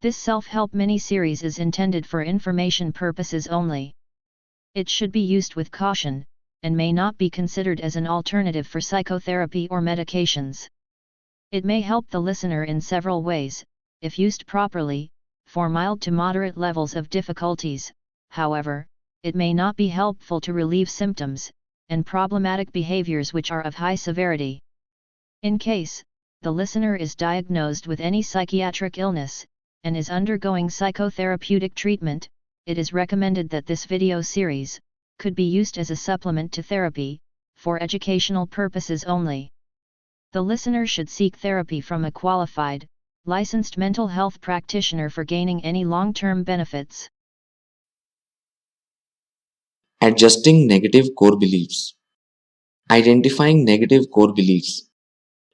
This self-help mini-series is intended for information purposes only. It should be used with caution, and may not be considered as an alternative for psychotherapy or medications. It may help the listener in several ways, if used properly, for mild to moderate levels of difficulties. However, it may not be helpful to relieve symptoms and problematic behaviors which are of high severity. In case the listener is diagnosed with any psychiatric illness and is undergoing psychotherapeutic treatment, it is recommended that this video series could be used as a supplement to therapy, for educational purposes only. The listener should seek therapy from a qualified, licensed mental health practitioner for gaining any long-term benefits. Adjusting negative core beliefs. Identifying negative core beliefs.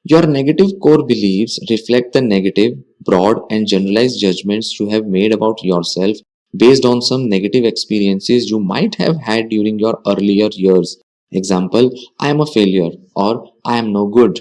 Your negative core beliefs reflect the negative, broad, and generalized judgments you have made about yourself based on some negative experiences you might have had during your earlier years. Example, I am a failure or I am no good.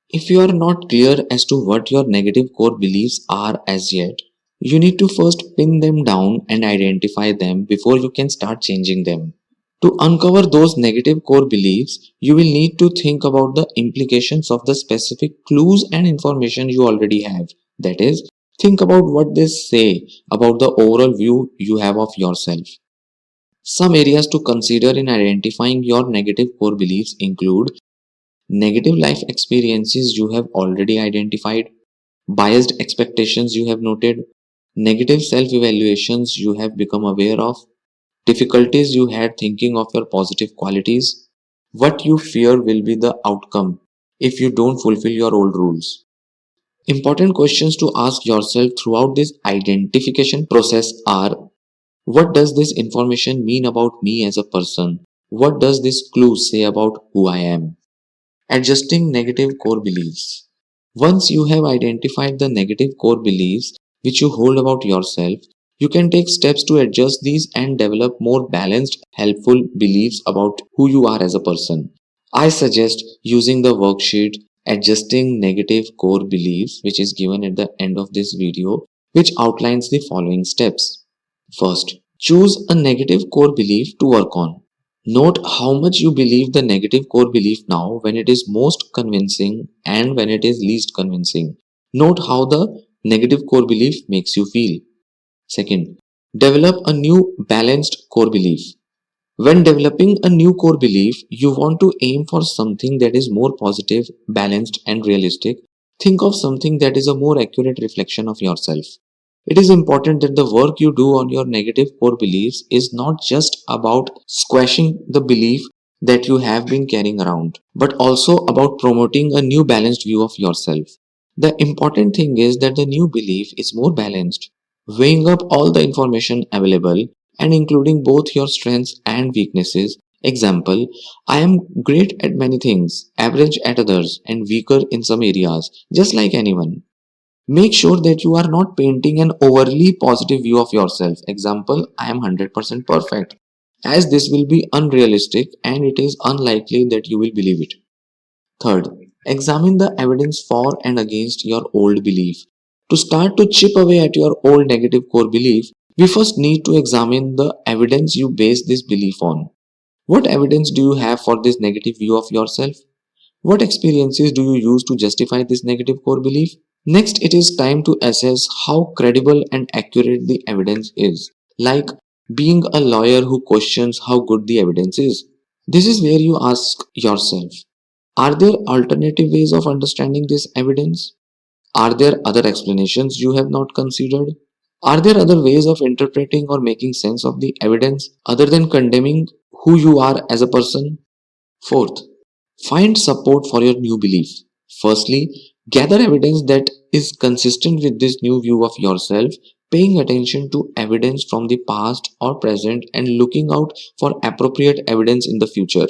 If you are not clear as to what your negative core beliefs are as yet, you need to first pin them down and identify them before you can start changing them. To uncover those negative core beliefs, you will need to think about the implications of the specific clues and information you already have. That is, think about what they say about the overall view you have of yourself. Some areas to consider in identifying your negative core beliefs include negative life experiences you have already identified, biased expectations you have noted, negative self evaluations you have become aware of, difficulties you had thinking of your positive qualities, what you fear will be the outcome if you don't fulfill your old rules. Important questions to ask yourself throughout this identification process are: what does this information mean about me as a person? What does this clue say about who I am? Adjusting negative core beliefs. Once you have identified the negative core beliefs which you hold about yourself, you can take steps to adjust these and develop more balanced, helpful beliefs about who you are as a person. I suggest using the worksheet Adjusting Negative Core Beliefs, which is given at the end of this video, which outlines the following steps. First, choose a negative core belief to work on. Note how much you believe the negative core belief now, when it is most convincing and when it is least convincing. Note how the negative core belief makes you feel. Second, develop a new balanced core belief. When developing a new core belief, you want to aim for something that is more positive, balanced, and realistic. Think of something that is a more accurate reflection of yourself. It is important that the work you do on your negative core beliefs is not just about squashing the belief that you have been carrying around, but also about promoting a new balanced view of yourself. The important thing is that the new belief is more balanced, weighing up all the information available and including both your strengths and weaknesses. Example, I am great at many things, average at others, and weaker in some areas, just like anyone. Make sure that you are not painting an overly positive view of yourself. Example, I am 100% perfect, as this will be unrealistic and it is unlikely that you will believe it. Third, examine the evidence for and against your old belief. To start to chip away at your old negative core belief, we first need to examine the evidence you base this belief on. What evidence do you have for this negative view of yourself? What experiences do you use to justify this negative core belief? Next, it is time to assess how credible and accurate the evidence is, like being a lawyer who questions how good the evidence is. This is where you ask yourself, are there alternative ways of understanding this evidence? Are there other explanations you have not considered? Are there other ways of interpreting or making sense of the evidence other than condemning who you are as a person? Fourth, find support for your new belief. Firstly, gather evidence that is consistent with this new view of yourself, paying attention to evidence from the past or present and looking out for appropriate evidence in the future.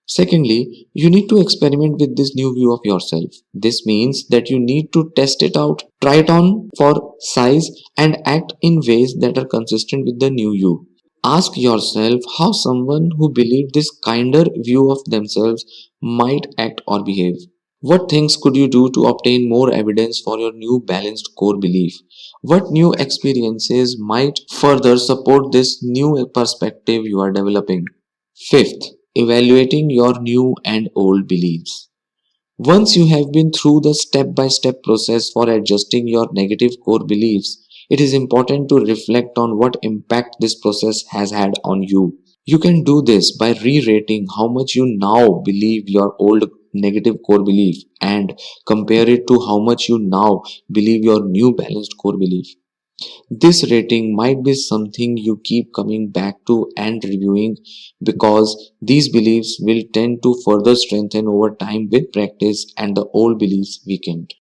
Secondly, you need to experiment with this new view of yourself. This means that you need to test it out, try it on for size, and act in ways that are consistent with the new you. Ask yourself how someone who believed this kinder view of themselves might act or behave. What things could you do to obtain more evidence for your new balanced core belief? What new experiences might further support this new perspective you are developing? Fifth, evaluating your new and old beliefs. Once you have been through the step by step process for adjusting your negative core beliefs, it is important to reflect on what impact this process has had on you. You can do this by re rating how much you now believe your old negative core belief and compare it to how much you now believe your new balanced core belief. This rating might be something you keep coming back to and reviewing because these beliefs will tend to further strengthen over time with practice and the old beliefs weakened.